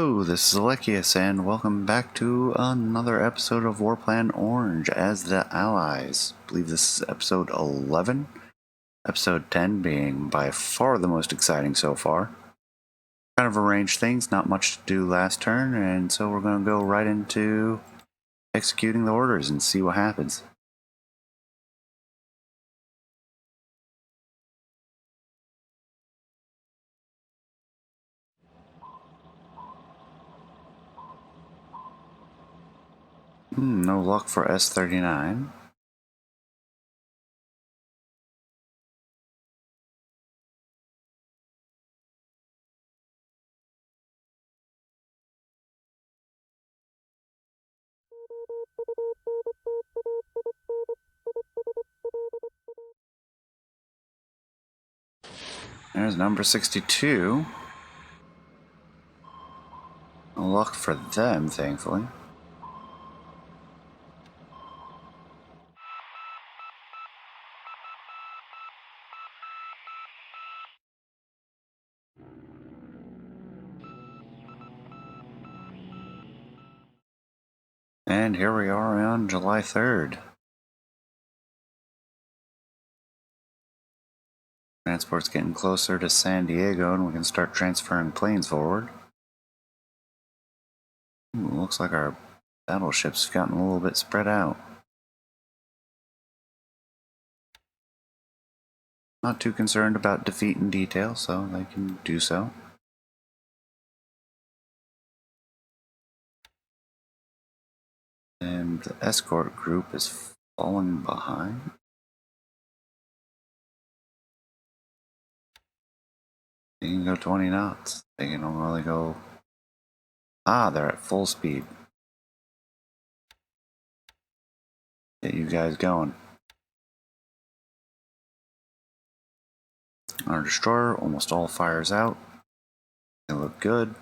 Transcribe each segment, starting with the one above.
Hello, this is Alekius, and welcome back to another episode of Warplan Orange as the Allies. I believe this is episode 11, episode 10 being by far the most exciting so far. Kind of arranged things, not much to do last turn, and so we're going to go right into executing the orders and see what happens. No luck for S39. There's number 62. No luck for them, thankfully. And here we are on July 3rd. Transport's getting closer to San Diego and we can start transferring planes forward. Looks like our battleships have gotten a little bit spread out. Not too concerned about defeat in detail, so they can do so. And the escort group is falling behind. They can go 20 knots. They can only go... Ah, they're at full speed. Get you guys going. Our destroyer almost all fires out. They look good.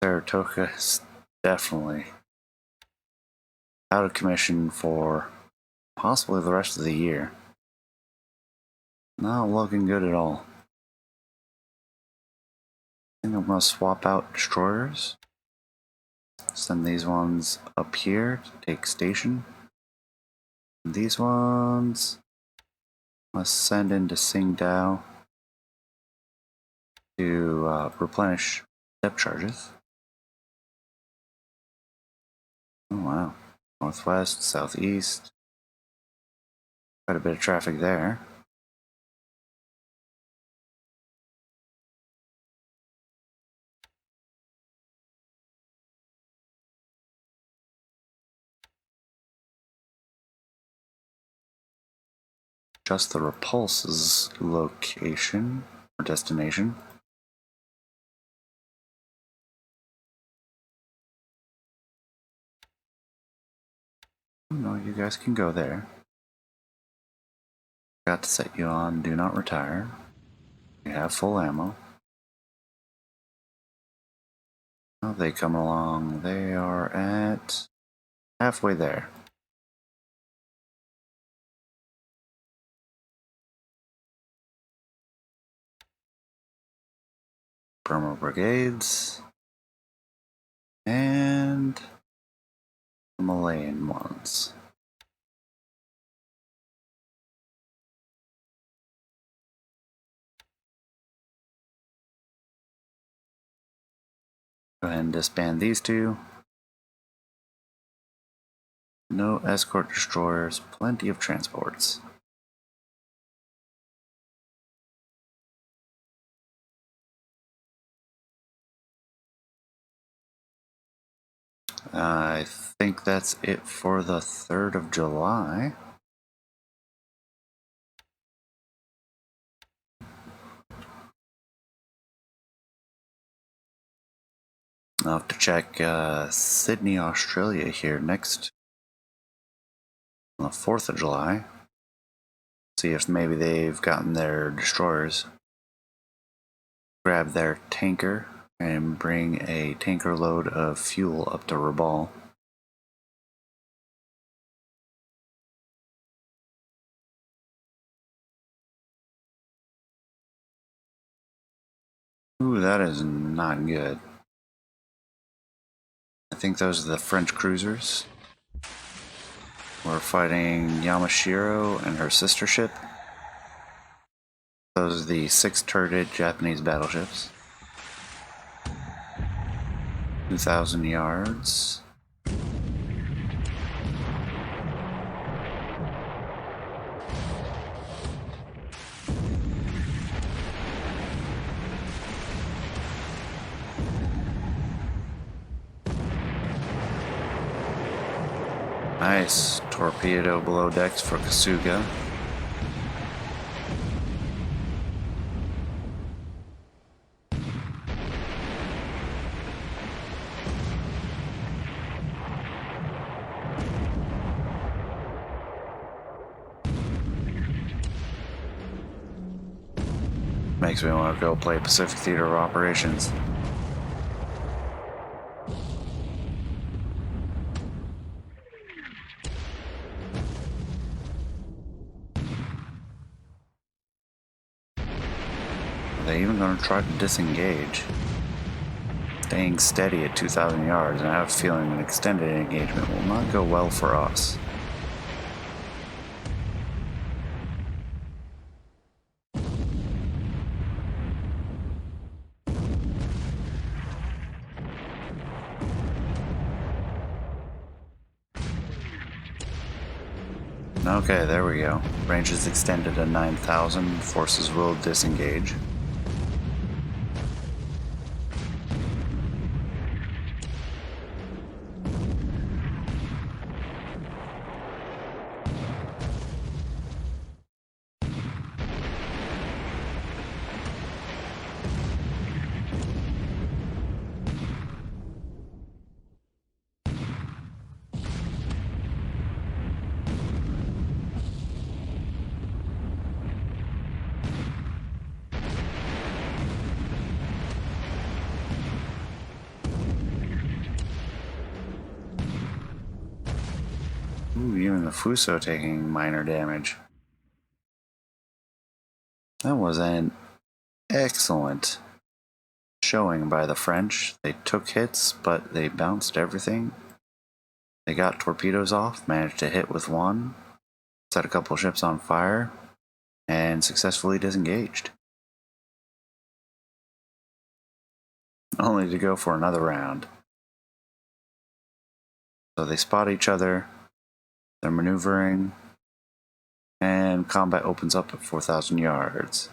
Saratoga is definitely out of commission for possibly the rest of the year. Not looking good at all. I think I'm going to swap out destroyers. Send these ones up here to take station. These ones must send into Tsingtao to replenish depth charges. Oh wow. Northwest, southeast. Quite a bit of traffic there. Just the Repulse's location or destination. Oh, no, you guys can go there. Got to set you on do not retire. You have full ammo. How they come along? They are at halfway there. Burma brigades. And the Malayan ones. Go ahead and disband these two. No escort destroyers, plenty of transports. I think that's it for the 3rd of July. I'll have to check Sydney, Australia here next on the 4th of July. See if maybe they've gotten their destroyers. Grab their tanker and bring a tanker load of fuel up to Repulse. Ooh, that is not good. I think those are the French cruisers. We're fighting Yamashiro and her sister ship. Those are the 6-turreted Japanese battleships. 2,000 yards. Nice. Torpedo below decks for Kasuga. Makes me want to go play Pacific Theater of Operations. Are they even going to try to disengage? Staying steady at 2,000 yards, and I have a feeling an extended engagement will not go well for us. Okay, there we go. Range is extended to 9,000. Forces will disengage. Ooh, even the Fuso taking minor damage. That was an excellent showing by the French. They took hits, but they bounced everything. They got torpedoes off, managed to hit with one, set a couple ships on fire, and successfully disengaged. Only to go for another round. So they spot each other, they're maneuvering, and combat opens up at 4,000 yards.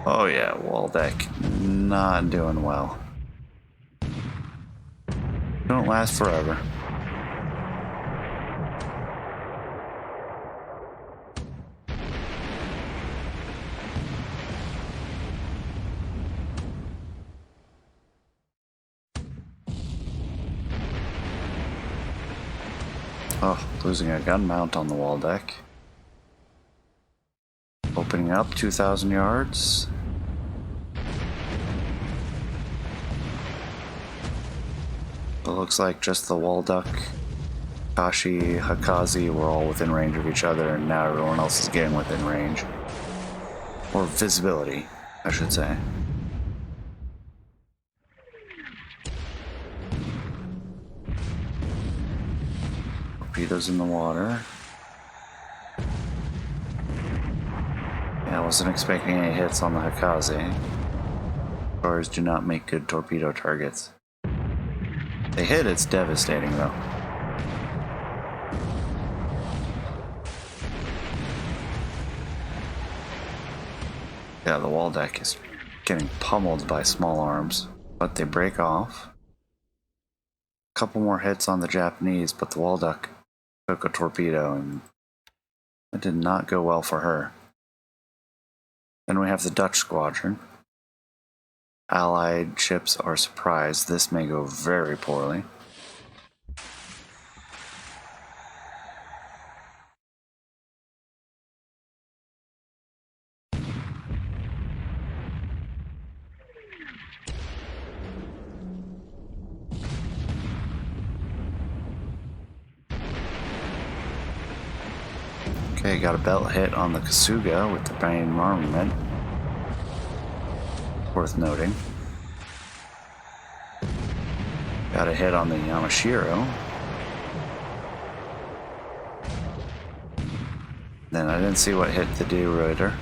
Oh yeah, wall deck, not doing well. Don't last forever. Oh, losing a gun mount on the wall deck. Opening up 2,000 yards. It looks like just the wall duck, Kashi, Hakazi were all within range of each other, and now everyone else is getting within range. Or visibility, I should say. Torpedoes in the water. Yeah, I wasn't expecting any hits on the Hakazi. Stars do not make good torpedo targets. They hit, it's devastating though. Yeah, the wall deck is getting pummeled by small arms, but they break off. A couple more hits on the Japanese, but the wall deck took a torpedo and it did not go well for her. Then we have the Dutch squadron. Allied ships are surprised. This may go very poorly. Okay, got a belt hit on the Kasuga with the main armament. Worth noting. Got a hit on the Yamashiro. Then I didn't see what hit the De-Reuter.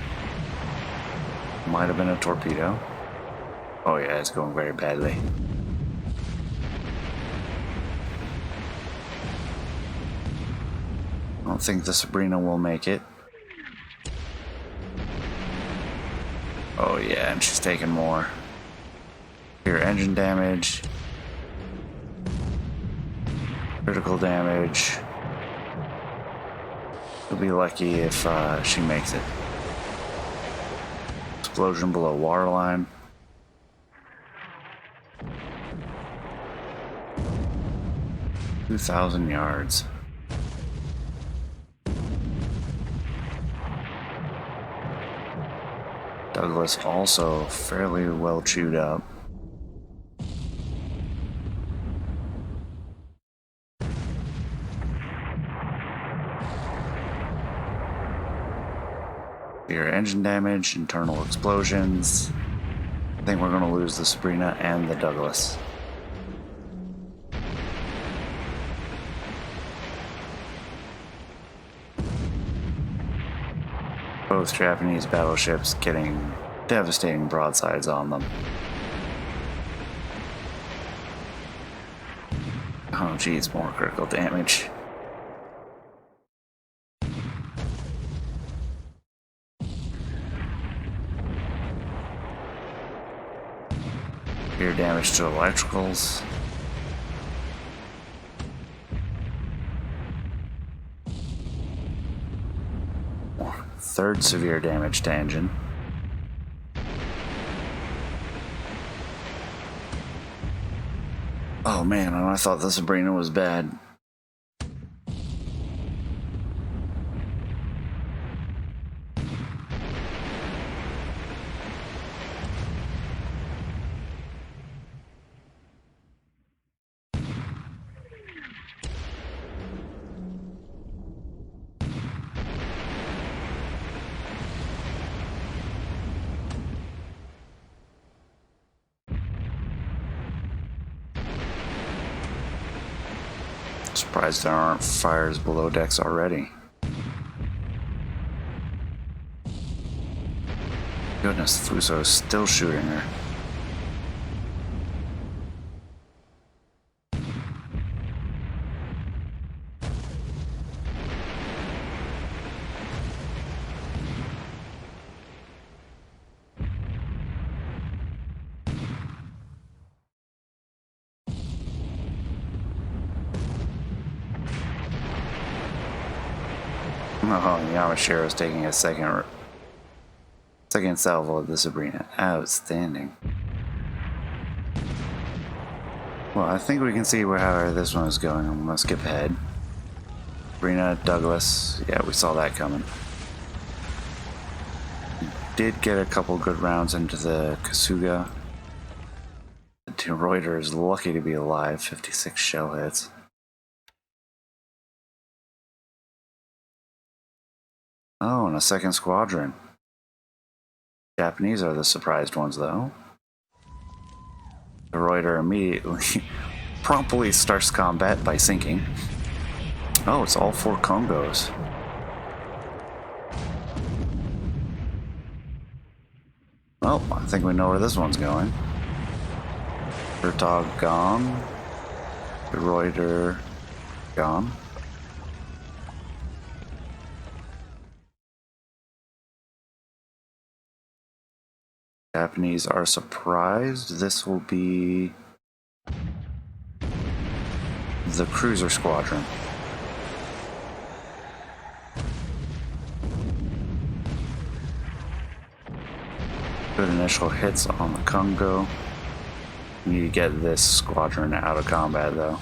Might have been a torpedo. Oh yeah, it's going very badly. I don't think the Sabrina will make it. Oh yeah, and she's taking more. Here, engine damage. Critical damage. She'll be lucky if she makes it. Explosion below waterline. "2,000 yards. Douglas also fairly well chewed up. Your engine damage, internal explosions. I think we're going to lose the Sabrina and the Douglas. Both Japanese battleships getting devastating broadsides on them. Oh geez, more critical damage. Severe damage to electricals. Third severe damage to engine. Oh man, I thought the Sabrina was bad. Surprised there aren't fires below decks already. Goodness, Fuso's still shooting her. Oh, Yamashiro's taking a second salvo of the Sabrina. Outstanding. Well, I think we can see how this one is going. I'm gonna skip ahead. Sabrina, Douglas. Yeah, we saw that coming. Did get a couple good rounds into the Kasuga. The De-Reuter is lucky to be alive. 56 shell hits. Oh, and a second squadron. Japanese are the surprised ones, though. The Reuter immediately, promptly starts combat by sinking. Oh, it's all 4 Kongos. Well, I think we know where this one's going. Bertog gone. The Reuter gone. Japanese are surprised. This will be the cruiser squadron. Good initial hits on the Kongo. We need to get this squadron out of combat though.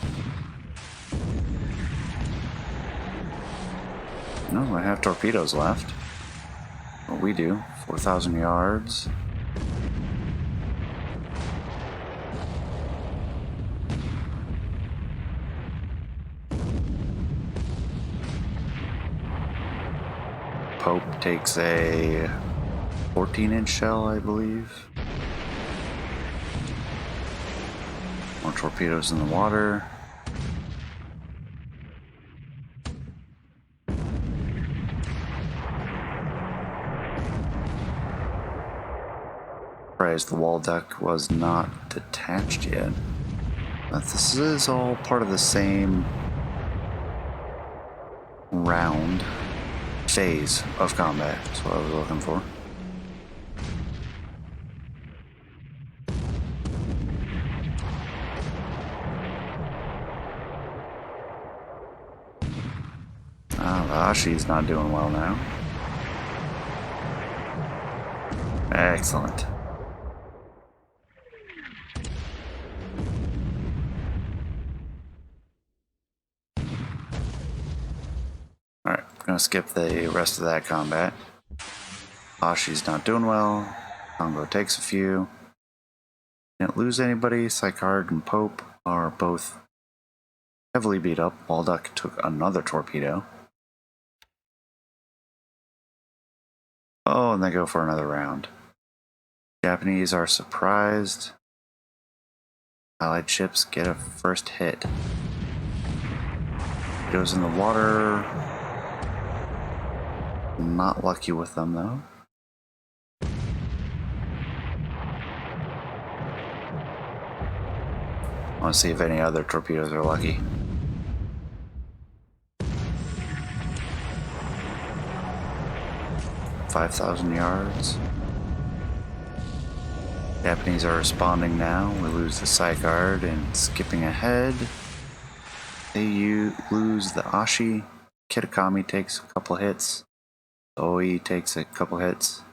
No, I have torpedoes left. What we do, 4,000 yards. Pope takes a 14-inch shell, I believe. More torpedoes in the water. Surprised the wall deck was not detached yet. But this is all part of the same round phase of combat. That's what I was looking for. Ashi's not doing well now. Excellent. Alright, gonna skip the rest of that combat. Ashi's not doing well. Kongo takes a few. Didn't lose anybody. Sykard and Pope are both heavily beat up. Walduck took another torpedo. Oh, and they go for another round. Japanese are surprised. Allied ships get a first hit. Goes in the water. Not lucky with them though. I want to see if any other torpedoes are lucky. $5,000 yards. Japanese are responding now. We lose the Sykard and skipping ahead. They lose the Ashi. Kitakami takes a couple hits. The Oi takes a couple hits.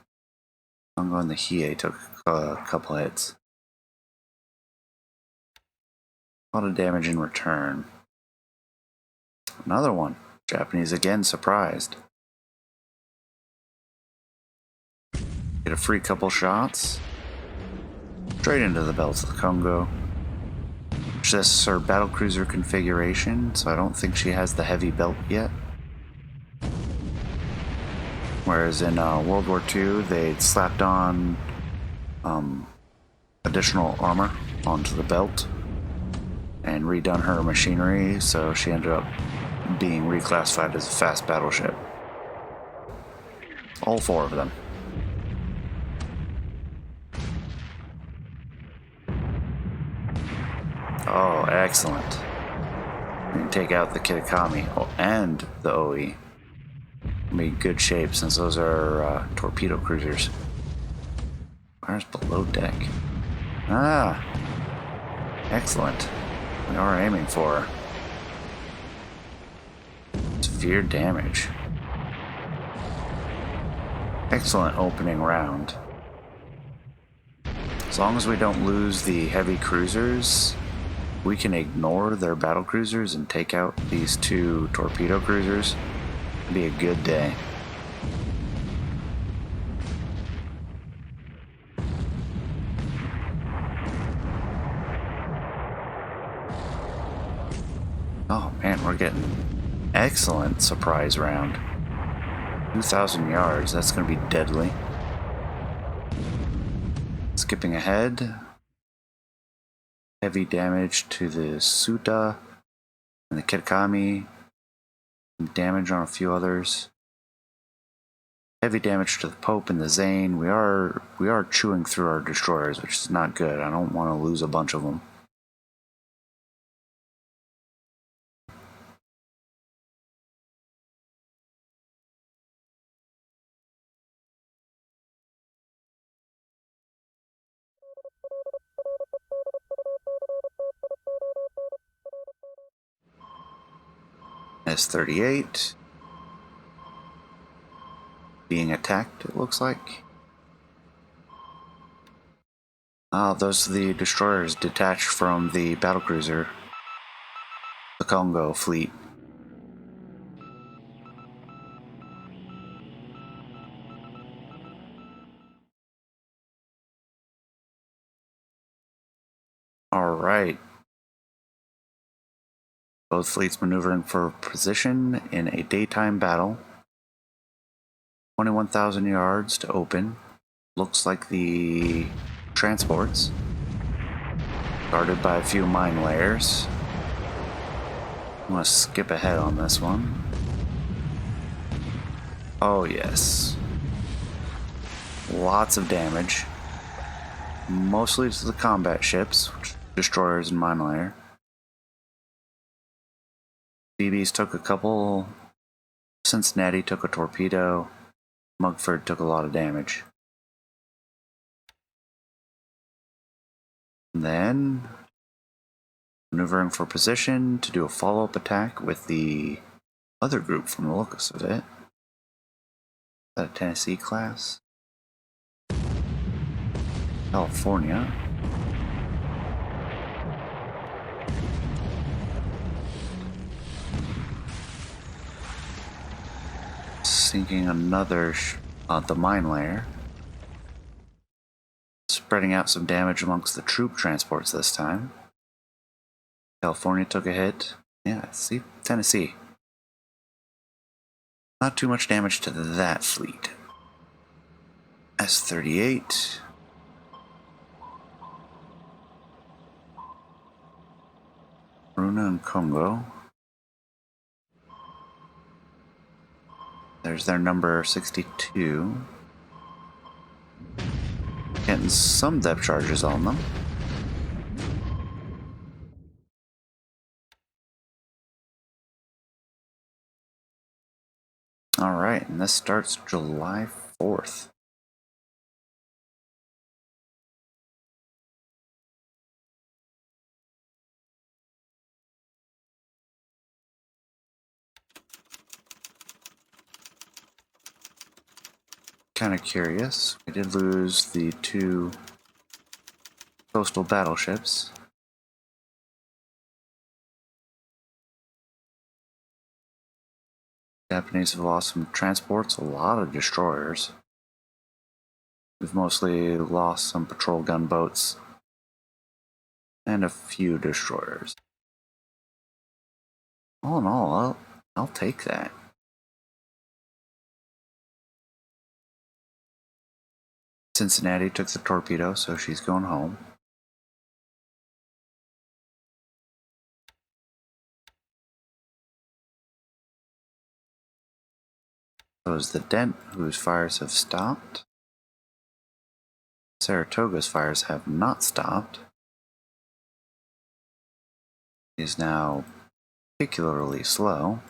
Kongo and the Hiei took a couple hits. A lot of damage in return. Another one. Japanese again surprised. Get a free couple shots. Straight into the belts of the Kongo. This is her battlecruiser configuration, so I don't think she has the heavy belt yet. Whereas in World War II, they slapped on additional armor onto the belt and redone her machinery, so she ended up being reclassified as a fast battleship. All four of them. Oh, excellent. We can take out the Kitakami and the OE. Be in good shape since those are torpedo cruisers. Where's below deck? Ah! Excellent. We are aiming for severe damage. Excellent opening round. As long as we don't lose the heavy cruisers, we can ignore their battle cruisers and take out these two torpedo cruisers. It'll be a good day. Oh man, we're getting excellent surprise round. 2,000 yards, that's going to be deadly. Skipping ahead. Heavy damage to the Suta and the Kitakami. Damage on a few others. Heavy damage to the Pope and the Zane. We are chewing through our destroyers, which is not good. I don't want to lose a bunch of them. S-38 being attacked, it looks like. Those are the destroyers detached from the battlecruiser, the Kongo fleet. Alright. Both fleets maneuvering for position in a daytime battle. 21,000 yards to open. Looks like the transports. Guarded by a few mine layers. I'm gonna skip ahead on this one. Oh yes. Lots of damage. Mostly to the combat ships, destroyers and mine layer. BBs took a couple. Cincinnati took a torpedo. Mugford took a lot of damage. And then maneuvering for position to do a follow-up attack with the other group from the looks of it. Is that a Tennessee class? California. Sinking another the mine layer. Spreading out some damage amongst the troop transports this time. California took a hit. Yeah, see, Tennessee. Not too much damage to that fleet. S-38. Runa and Kongo. There's their number 62. Getting some depth charges on them. Alright, and this starts July 4th. Kind of curious. We did lose the 2 coastal battleships. Japanese have lost some transports, a lot of destroyers. We've mostly lost some patrol gunboats and a few destroyers. All in all, I'll take that. Cincinnati took the torpedo, so she's going home. So is the Dent, whose fires have stopped. Saratoga's fires have not stopped. He is now particularly slow.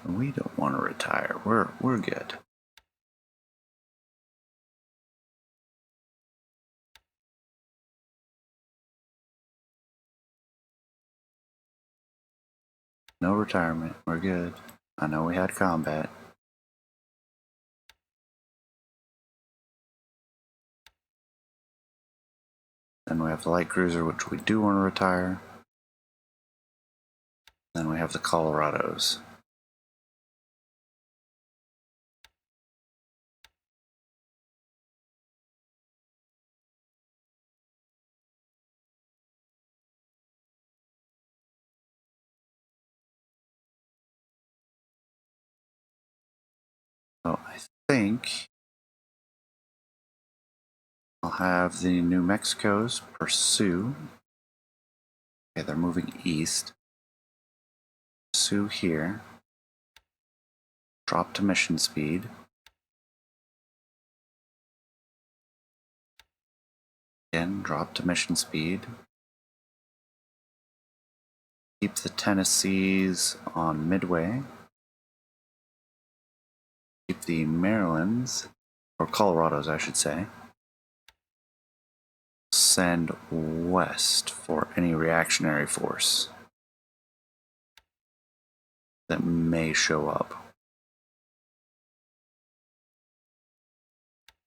We don't want to retire. We're good. No retirement. We're good. I know we had combat. Then we have the light cruiser, which we do want to retire. Then we have the Colorados. So I think I'll have the New Mexico's pursue. Okay, they're moving east. Pursue here. Drop to mission speed. Again, drop to mission speed. Keep the Tennessees on Midway. Keep the Marylands, or Colorados I should say. Send west for any reactionary force that may show up.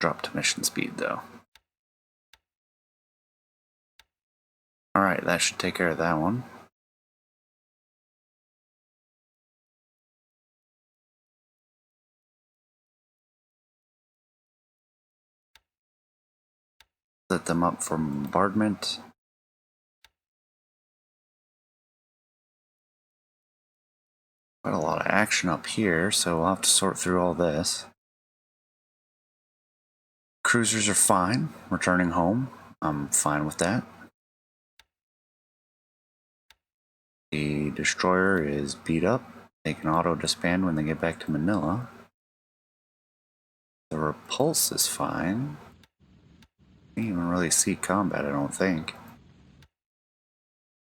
Drop to mission speed though. Alright, that should take care of that one. Set them up for bombardment. Quite a lot of action up here, so we'll have to sort through all this. Cruisers are fine, returning home. I'm fine with that. The destroyer is beat up. They can auto-disband when they get back to Manila. The Repulse is fine. Can't even really see combat, I don't think.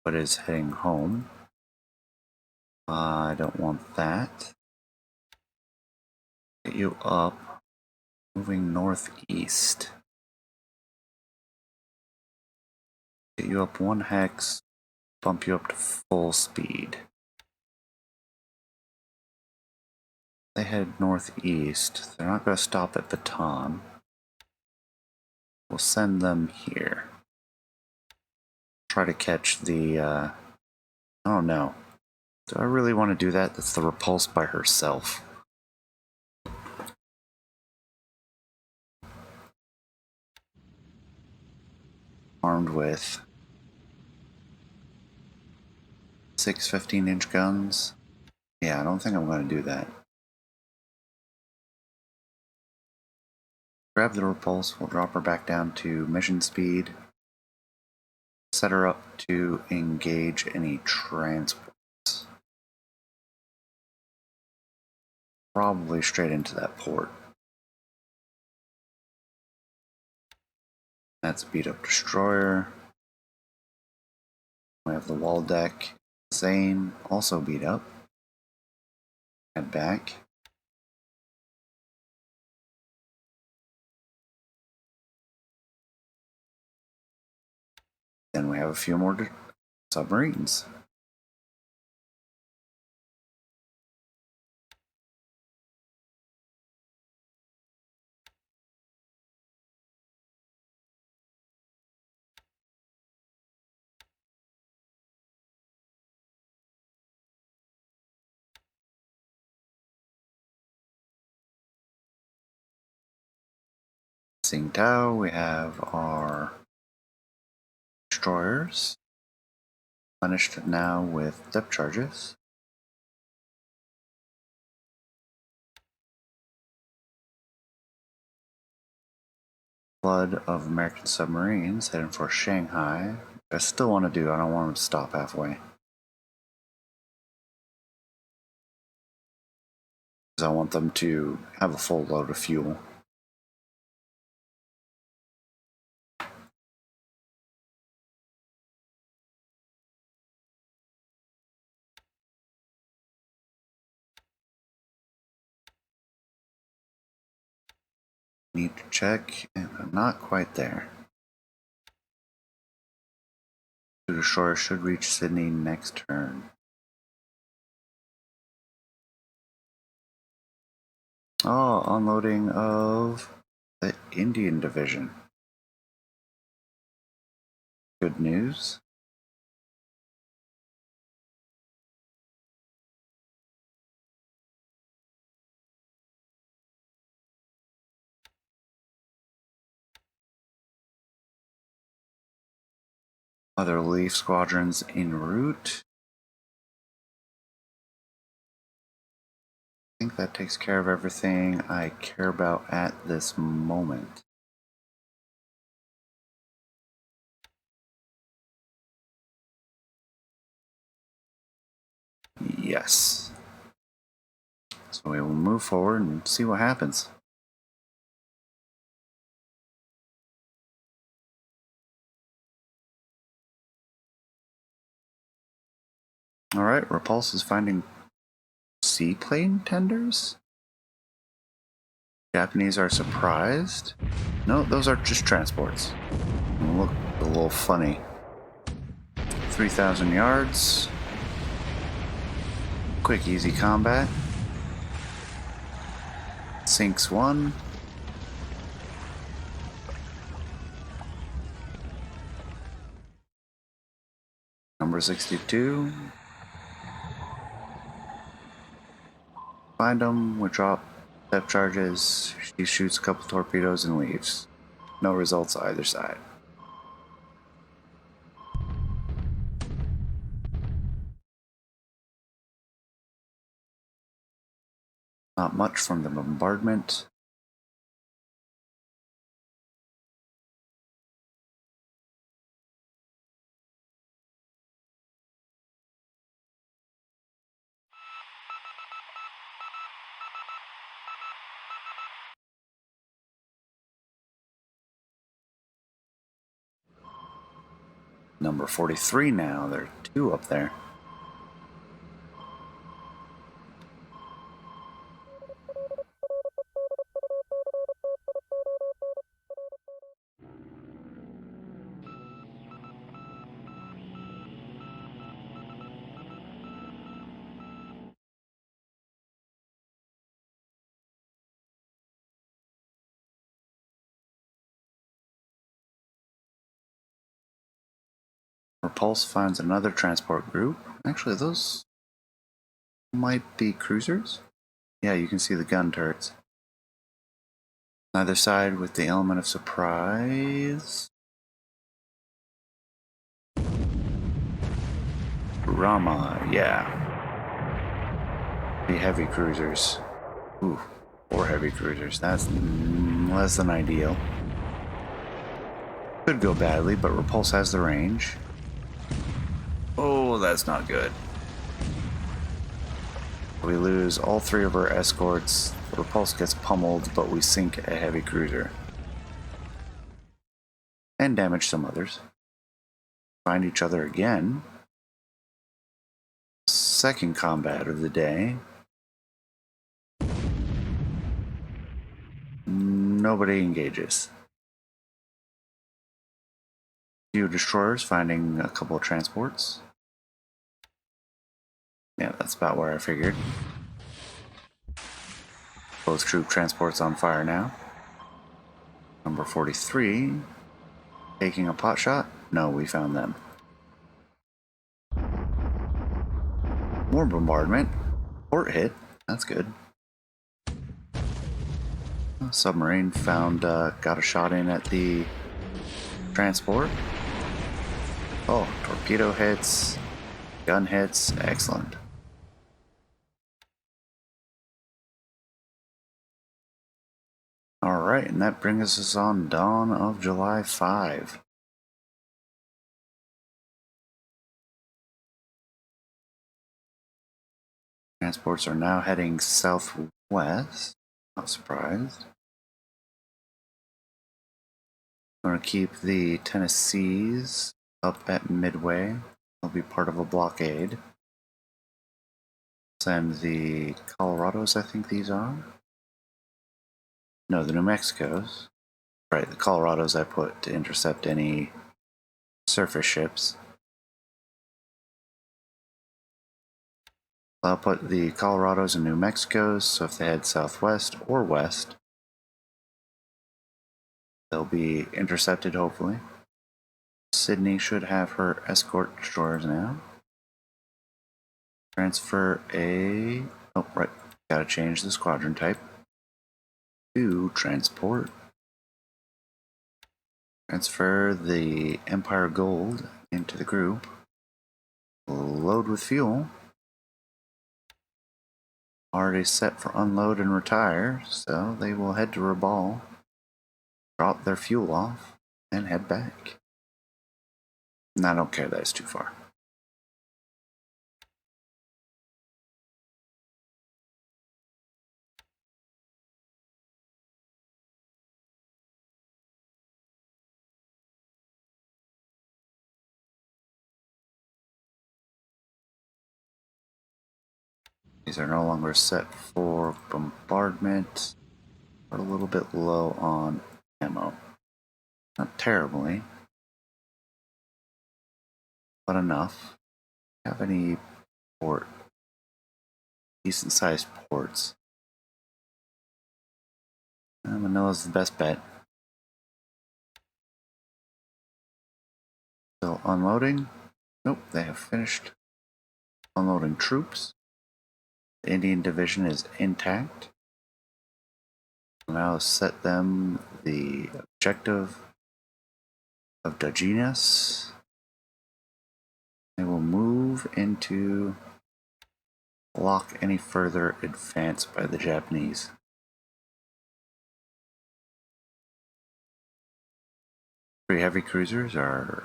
But is heading home. I don't want that. Get you up. Moving northeast. Get you up 1 hex. Bump you up to full speed. They head northeast. They're not going to stop at Baton. We'll send them here. Try to catch the, I don't know. Do I really want to do that? That's the Repulse by herself. Armed with 6 15-inch guns. Yeah, I don't think I'm going to do that. Grab the Repulse, we'll drop her back down to mission speed. Set her up to engage any transports. Probably straight into that port. That's a beat up destroyer. We have the wall deck. Zane, also beat up. Head back. Then we have a few more submarines. Tsingtao, we have our destroyers. Replenished now with depth charges. Flood of American submarines heading for Shanghai. I still want to do, I don't want them to stop halfway. Because I want them to have a full load of fuel. Need to check, and I'm not quite there. The destroyer should reach Sydney next turn. Oh, unloading of the Indian Division. Good news. Other relief squadrons en route. I think that takes care of everything I care about at this moment. Yes. So we will move forward and see what happens. Alright, Repulse is finding seaplane tenders? Japanese are surprised. No, those are just transports. Look a little funny. 3,000 yards. Quick, easy combat. Sinks one. Number 62. Find them, we drop depth charges. She shoots a couple torpedoes and leaves. No results either side. Not much from the bombardment. Number 43 now. There are 2 up there. Repulse finds another transport group. Actually, those might be cruisers. Yeah, you can see the gun turrets. Neither side with the element of surprise. Rama, yeah. The heavy cruisers. Ooh, 4 heavy cruisers. That's less than ideal. Could go badly, but Repulse has the range. Oh, that's not good. We lose all 3 of our escorts. Repulse gets pummeled, but we sink a heavy cruiser. And damage some others. Find each other again. Second combat of the day. Nobody engages. Few destroyers finding a couple of transports. Yeah, that's about where I figured. Both troop transports on fire now. Number 43. Taking a pot shot? No, we found them. More bombardment. Port hit. That's good. Submarine found, got a shot in at the transport. Oh, torpedo hits. Gun hits. Excellent. Alright, and that brings us on dawn of July 5. Transports are now heading southwest. Not surprised. I'm going to keep the Tennessees up at Midway. They'll be part of a blockade. Send the Colorados, I think these are. No, the New Mexicos. Right, the Colorados I put to intercept any surface ships. I'll put the Colorados and New Mexicos, so if they head southwest or west, they'll be intercepted hopefully. Sydney should have her escort destroyers now. Transfer a... oh, right. Gotta change the squadron type to transport. Transfer the Empire Gold into the group. Load with fuel. Already set for unload and retire, so they will head to Repulse, drop their fuel off, and head back. And I don't care that it's too far. These are no longer set for bombardment. We're a little bit low on ammo. Not terribly, but enough. Have any port? Decent sized ports. Manila's the best bet. Still unloading? Nope, they have finished unloading troops. The Indian division is intact. We'll now set them the objective of Daginas. They will move into block any further advance by the Japanese. Three heavy cruisers are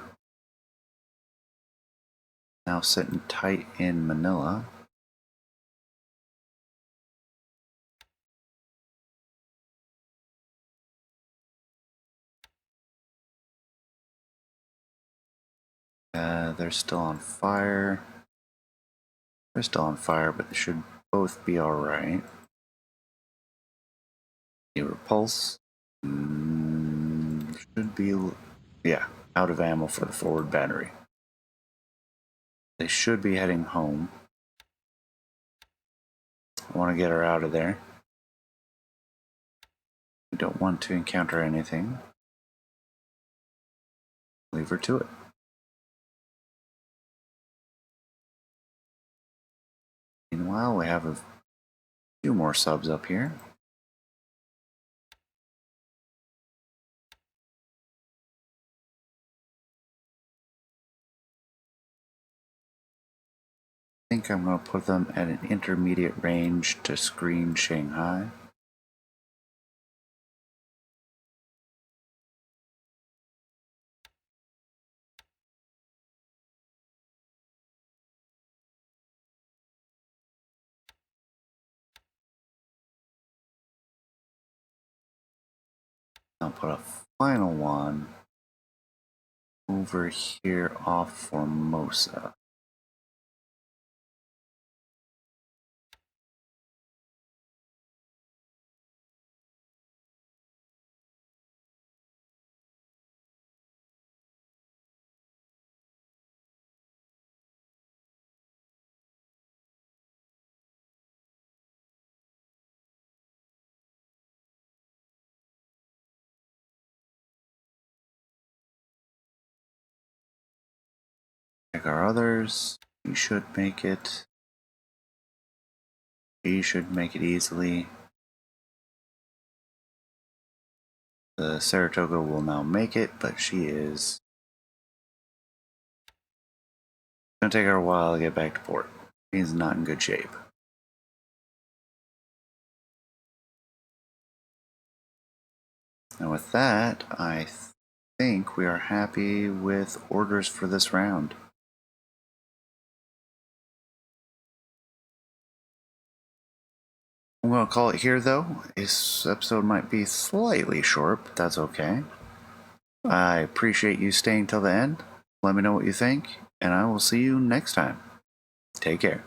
now sitting tight in Manila. They're still on fire. They're still on fire, but they should both be alright. The Repulse should be, yeah, out of ammo for the forward battery. They should be heading home. I want to get her out of there. We don't want to encounter anything. Leave her to it. Meanwhile, we have a few more subs up here. I think I'm going to put them at an intermediate range to screen Shanghai. I'll put a final one over here off Formosa. Like our others, we should make it. We should make it easily. The Saratoga will now make it, but she is going to take her a while to get back to port. She's not in good shape. And with that, I think we are happy with orders for this round. I'm going to call it here, though. This episode might be slightly short, but that's okay. I appreciate you staying till the end. Let me know what you think, and I will see you next time. Take care.